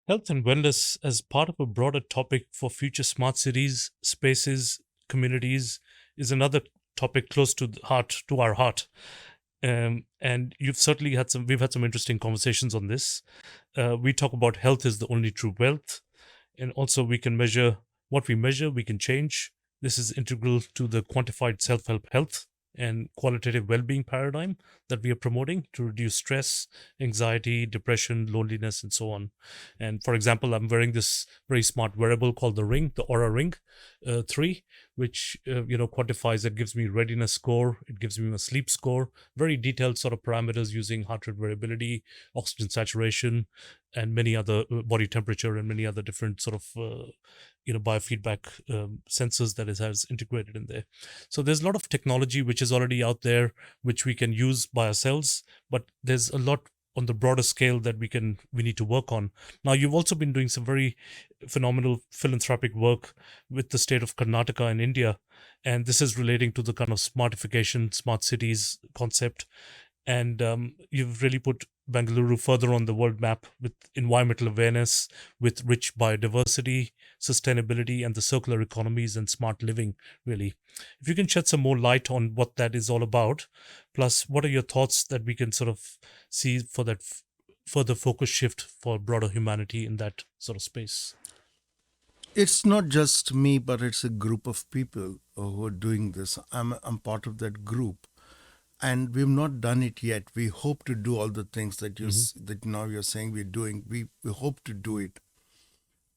Health and wellness as part of a broader topic for future smart cities, spaces, communities is another topic close to our heart. And you've certainly we've had some interesting conversations on this. We talk about health is the only true wealth, and also we can measure what we measure, we can change. This is integral to the quantified self-help health and qualitative well-being paradigm that we are promoting to reduce stress, anxiety, depression, loneliness, and so on. And for example, I'm wearing this very smart wearable called the Ring, the Aura Ring 3, which quantifies it, gives me readiness score, it gives me a sleep score, very detailed sort of parameters using heart rate variability, oxygen saturation, and many other body temperature and many other different sort of biofeedback sensors that it has integrated in there. So there's a lot of technology which is already out there which we can use by ourselves, but there's a lot on the broader scale that we need to work on. Now, you've also been doing some very phenomenal philanthropic work with the state of Karnataka in India, and this is relating to the kind of smartification, smart cities concept. And you've really put Bengaluru further on the world map with environmental awareness, with rich biodiversity, sustainability, and the circular economies and smart living, really. If you can shed some more light on what that is all about, plus what are your thoughts that we can sort of see for that further focus shift for broader humanity in that sort of space? It's not just me, but it's a group of people who are doing this. I'm part of that group, and we've not done it yet. We hope to do all the things that that now you're saying we're doing. We hope to do it.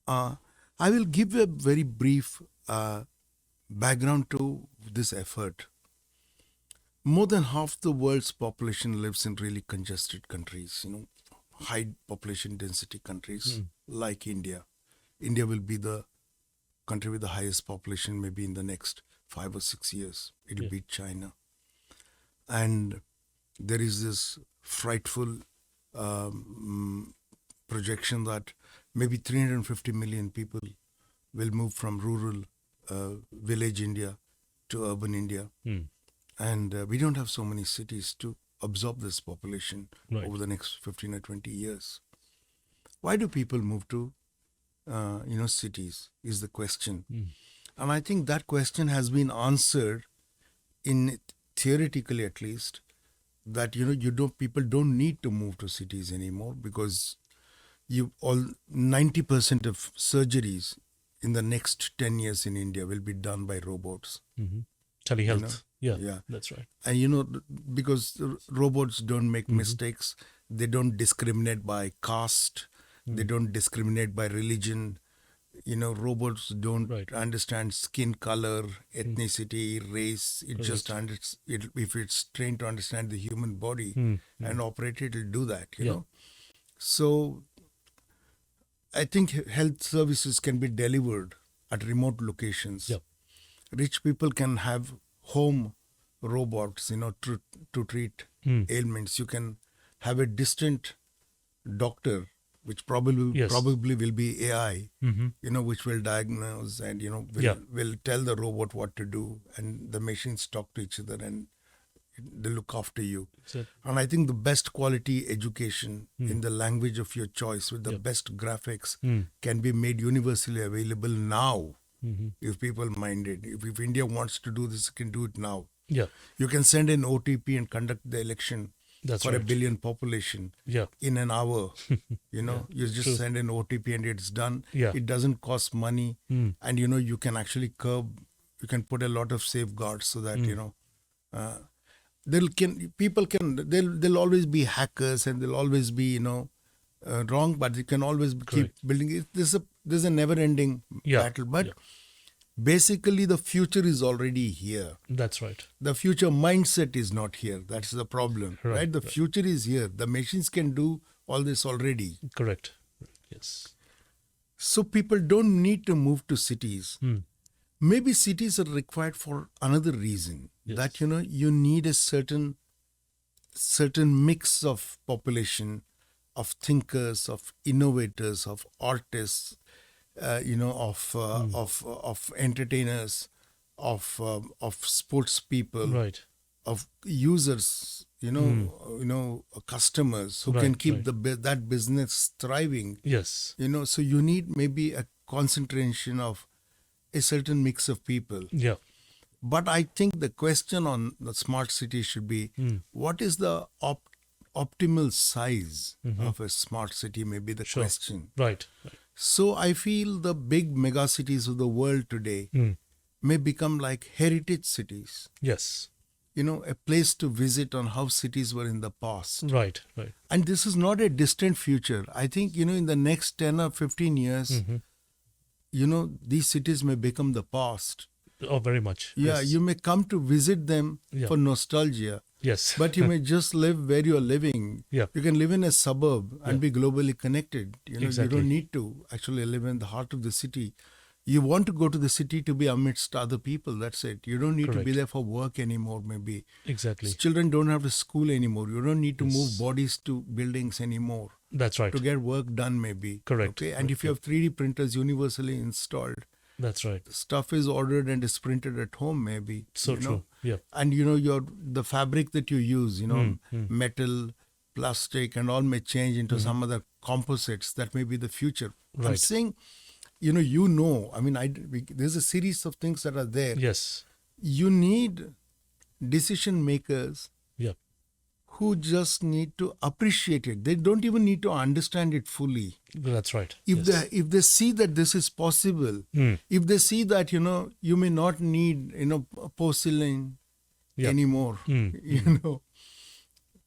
I will give a very brief background to this effort. More than half the world's population lives in really congested countries. High population density countries like India. India will be the country with the highest population maybe in the next 5 or 6 years. It'll beat China. And there is this frightful projection that maybe 350 million people will move from rural village India to urban India. And we don't have so many cities to absorb this population over the next 15 or 20 years. Why do people move to cities is the question. And I think that question has been answered in theoretically at least, that people don't need to move to cities anymore, because 90% of surgeries in the next 10 years in India will be done by robots. Telehealth. Yeah, that's right. And because robots don't make mistakes, they don't discriminate by caste, they don't discriminate by religion. Robots don't understand skin color, ethnicity, race. It just if it's trained to understand the human body and operate it, it'll do that. So I think health services can be delivered at remote locations. Rich people can have home robots, to treat ailments. You can have a distant doctor, which probably will be AI, which will diagnose and will tell the robot what to do, and the machines talk to each other and they look after you. And I think the best quality education in the language of your choice with the best graphics can be made universally available now, if people mind it. If India wants to do this, it can do it now. You can send an OTP and conduct the election for a billion population in an hour. You just send an OTP and it's done. It doesn't cost money. And you can actually you can put a lot of safeguards so that there'll always be hackers, and there'll always be wrong, but you can always keep building it. There's a never ending battle, but basically the future is already here. That's right. The future mindset is not here. That's the problem, right? The future is here. The machines can do all this already. Correct. Yes. So people don't need to move to cities. Maybe cities are required for another reason. That you need a certain mix of population, of thinkers, of innovators, of artists, of entertainers, of sports people, Right. of users customers who can Right, keep right. that business thriving. Yes. So you need maybe a concentration of a certain mix of people. Yeah. But I think the question on the smart city should be, what is the optimal size of a smart city? May be the Sure. question. Right. Right. So I feel the big megacities of the world today may become like heritage cities. Yes. A place to visit on how cities were in the past. Right. Right. And this is not a distant future. I think, in the next 10 or 15 years, these cities may become the past. Oh, very much. Yeah, Yes. you may come to visit them Yeah. for nostalgia, Yes. but you may just live where you are living. Yeah. You can live in a suburb and be globally connected. You Exactly. don't need to actually live in the heart of the city. You want to go to the city to be amidst other people. That's it. You don't need to be Correct. there for work anymore, maybe. Exactly. Children don't have to school anymore. You don't need to move bodies to buildings anymore That's right. to get work done, maybe. Correct. Okay. And if you have 3D printers universally installed, That's right. stuff is ordered and is printed at home, maybe. So true. Yeah. And the fabric that you use, metal, plastic, and all may change into some other composites. That may be the future. I'm Right. saying, there's a series of things that are there. Yes. You need decision makers Yeah. who just need to appreciate it. They don't even need to understand it fully. That's right. If Yes. they see that this is possible, if they see that you may not need porcelain Yeah. anymore,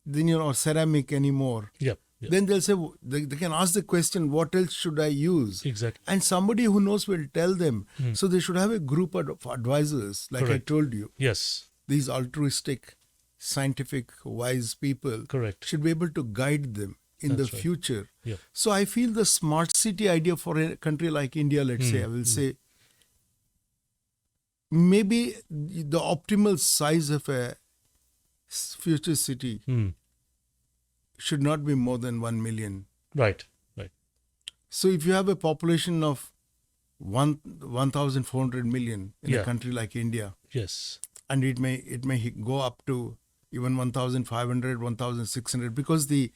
then or ceramic anymore, Yeah. Yeah. then they'll say they can ask the question, what else should I use? Exactly. And somebody who knows will tell them. So they should have a group of advisors, like Correct. I told you. Yes. These altruistic, scientific, wise people Correct. should be able to guide them in That's the right. future. Yeah. So I feel the smart city idea for a country like India, let's say, I will say, maybe the optimal size of a future city should not be more than 1 million. Right. Right. So if you have a population of 1,400 million in Yeah. a country like India, Yes. and it may go up to even 1,500, 1,600, because the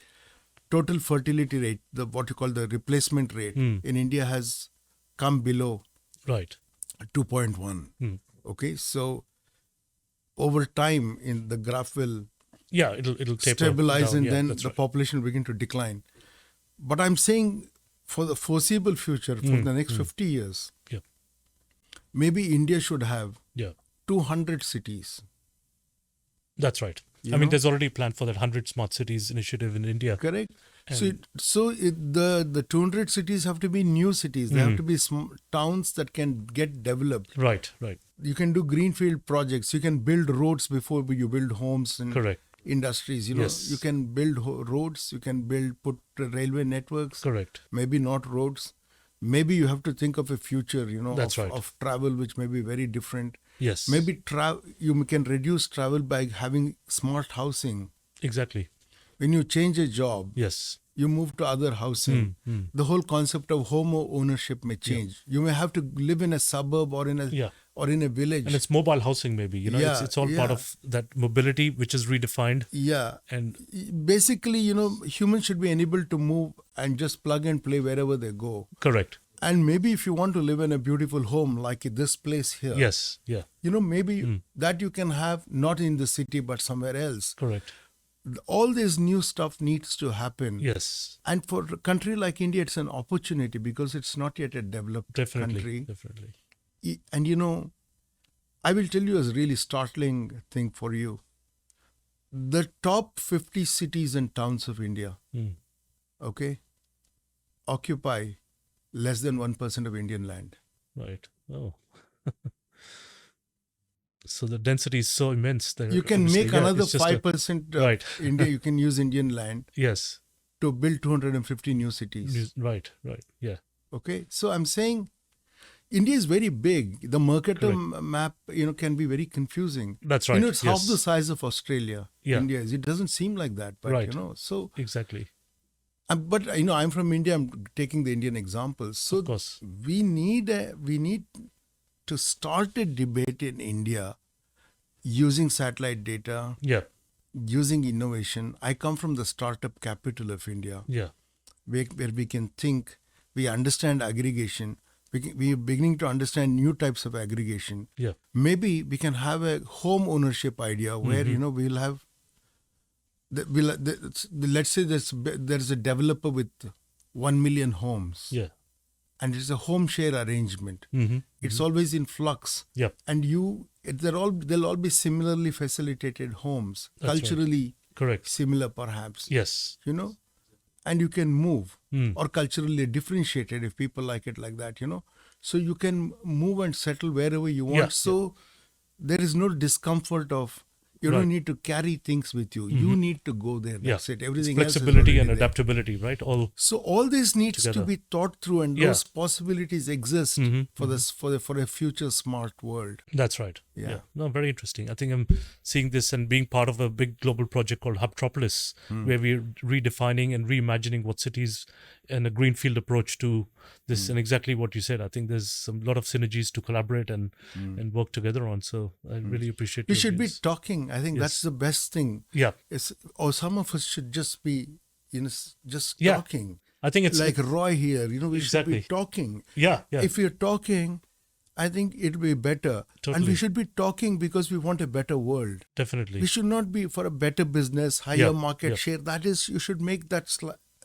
total fertility rate, what you call the replacement rate in India has come below Right. 2.1. Okay, so over time, in the graph will Yeah. It'll taper stabilize, down. and Yeah, then that's the right. population will begin to decline. But I'm saying for the foreseeable future, for the next 50 years, Yeah. maybe India should have Yeah. 200 cities. That's right. You I mean, know? there's already a plan for that 100 smart cities initiative in India. Correct. And- The 200 cities have to be new cities. They have to be towns that can get developed. Right. Right. You can do greenfield projects. You can build roads before you build homes and Correct. industries. Yes. You can build roads. You can put railway networks. Correct. Maybe not roads. Maybe you have to think of a future, That's right. of travel, which may be very different. Yes. Maybe you can reduce travel by having smart housing. Exactly. When you change a job, Yes. you move to other housing. The whole concept of home ownership may change. You may have to live in a suburb or in a village. And it's mobile housing, maybe. Yeah, it's all part yeah. of that mobility, which is redefined. Yeah. And Basically, humans should be enabled to move and just plug and play wherever they go. correct. And maybe if you want to live in a beautiful home like this place here, Yes. Yeah. maybe that you can have not in the city but somewhere else. Correct. All this new stuff needs to happen. Yes. And for a country like India, it's an opportunity because it's not yet a developed Definitely. country. Definitely. And I will tell you a really startling thing for you. The top 50 cities and towns of India, okay, occupy less than 1% of Indian land. Right. Oh. So the density is so immense that You can obviously, make yeah, another it's just 5% of right. India, you can use Indian land Yes. to build 250 new cities. Right. Right. Yeah. Okay, so I'm saying India is very big. The Mercator map, can be very confusing. That's right. It's half Yes. the size of Australia. Yeah. India is. It doesn't seem like that, but Right. so. Exactly. But I'm from India. I'm taking the Indian example. So Of course. we need to start a debate in India using satellite data, Yeah. using innovation. I come from the startup capital of India, Yeah. where we can think, we understand aggregation, we are beginning to understand new types of aggregation. Yeah. Maybe we can have a home ownership idea where, we'll have, let's say there's a developer with 1 million homes. Yeah. And it's a home share arrangement. It's always in flux. Yeah. And they'll all be similarly facilitated homes, That's culturally Correct. similar perhaps. Yes. And you can move, or culturally differentiated if people like it like that, So you can move and settle wherever you want. Yeah, So there is no discomfort of, you don't need to carry things with you. You need to go there. That's it. Everything else is flexibility and already there. adaptability, right? So all this needs together. to be thought through, and those possibilities exist for a future smart world. That's right. Yeah. No, very interesting. I think I'm seeing this and being part of a big global project called Hubtropolis, where we're redefining and reimagining what cities and a greenfield approach to this, and exactly what you said. I think there's a lot of synergies to collaborate and work together on. So I really appreciate. We your should be views. talking. I think that's the best thing. Yeah. Or some of us should just be, just Yeah. talking. I think it's Like Roy here. We should be Exactly. talking. Yeah. If we're talking, I think it'll be better. And Totally. we should be talking because we want a better world. Definitely. We should not be for a better business, higher Yeah, market yeah. share. That is, you should make that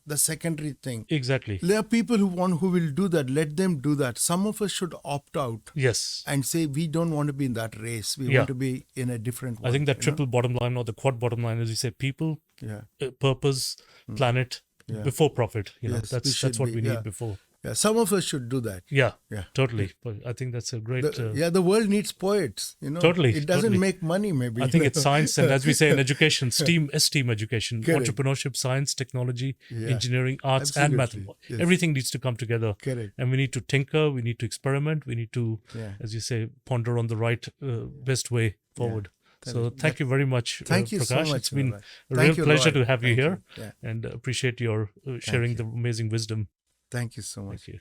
the secondary thing. Exactly. There are people who will do that. Let them do that. Some of us should opt out Yes. and say we don't want to be in that race. We Yeah. want to be in a different one. I think that triple bottom line or the quad bottom line, as you say, people, Yeah. purpose, planet, Yeah. before profit. Yes, we should that's what be, we need yeah. before. Yeah. Some of us should do that. Yeah. Yeah. Totally. But I think that's a great. The world needs poets. Totally, It doesn't totally. make money, maybe. I think it's science, and as we say in education, STEAM education, Correct. entrepreneurship, science, technology, Yeah. engineering, arts, and Absolutely. mathematics. Yes. Everything needs to come together. Correct. And we need to tinker, we need to experiment, we need to, Yeah. as you say, ponder on the right, best way forward. So thank you very much, Thank you so Prakash. much, It's been Roy. a Thank real you, pleasure Roy. to have you Thank here, you. Yeah. and appreciate your sharing you. the amazing wisdom. Thank you so much. Thank you.